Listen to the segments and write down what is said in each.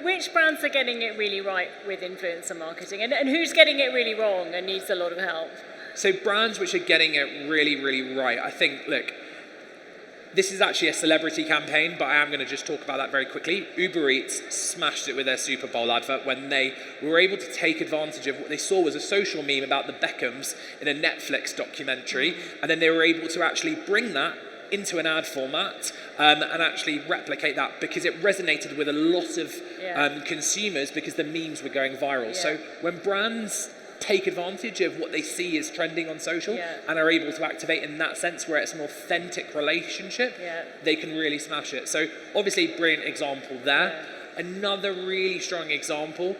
which brands are getting it really right with influencer marketing, and who's getting it really wrong and needs a lot of help? So brands which are getting it really, really right, I think, look, this is actually a celebrity campaign, but I am going to just talk about that very quickly. Uber Eats smashed it with their Super Bowl advert when they were able to take advantage of what they saw was a social meme about the Beckhams in a Netflix documentary, and then they were able to actually bring that into an ad format and actually replicate that because it resonated with a lot of consumers because the memes were going viral. Yeah. So when brands take advantage of what they see is trending on social and are able to activate in that sense where it's an authentic relationship, they can really smash it. So obviously, brilliant example there. Another really strong example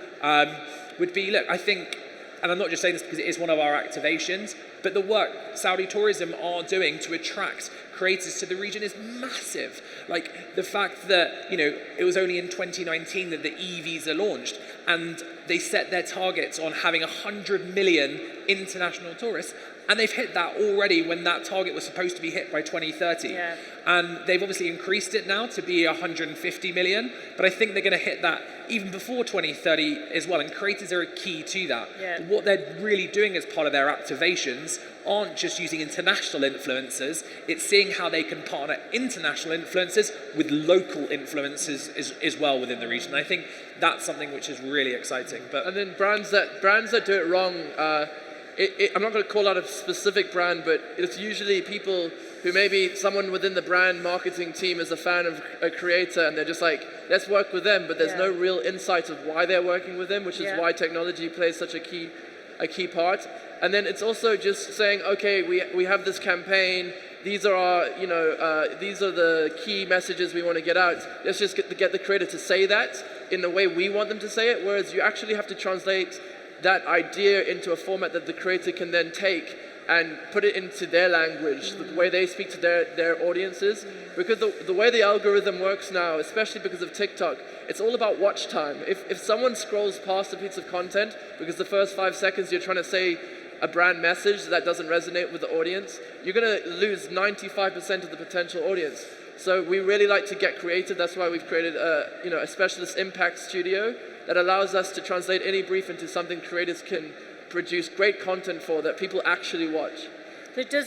would be, look, I think, and I'm not just saying this because it is one of our activations, but the work Saudi tourism are doing to attract creators to the region is massive. Like the fact that, you know, it was only in 2019 that the e-visa launched and they set their targets on having 100 million international tourists, and they've hit that already when that target was supposed to be hit by 2030. Yeah. And they've obviously increased it now to be 150 million, but I think they're going to hit that even before 2030 as well, and creators are a key to that. Yeah. But what they're really doing as part of their activations aren't just using international influencers, it's seeing how they can partner international influencers with local influencers as well within the region. I think that's something which is really exciting. And then brands that do it wrong, I'm not going to call out a specific brand, but it's usually people who maybe someone within the brand marketing team is a fan of a creator and they're just like, let's work with them, but there's no real insight of why they're working with them, which is why technology plays such a key part. And then it's also just saying, okay, we have this campaign, these are our, these are the key messages we want to get out. Let's just get the creator to say that in the way we want them to say it, whereas you actually have to translate that idea into a format that the creator can then take and put it into their language, the way they speak to their audiences. Because the way the algorithm works now, especially because of TikTok, it's all about watch time. If someone scrolls past a piece of content because the first 5 seconds you're trying to say a brand message that doesn't resonate with the audience, you're going to lose 95% of the potential audience. So we really like to get creative. That's why we've created a specialist impact studio that allows us to translate any brief into something creators can produce great content for that people actually watch. So does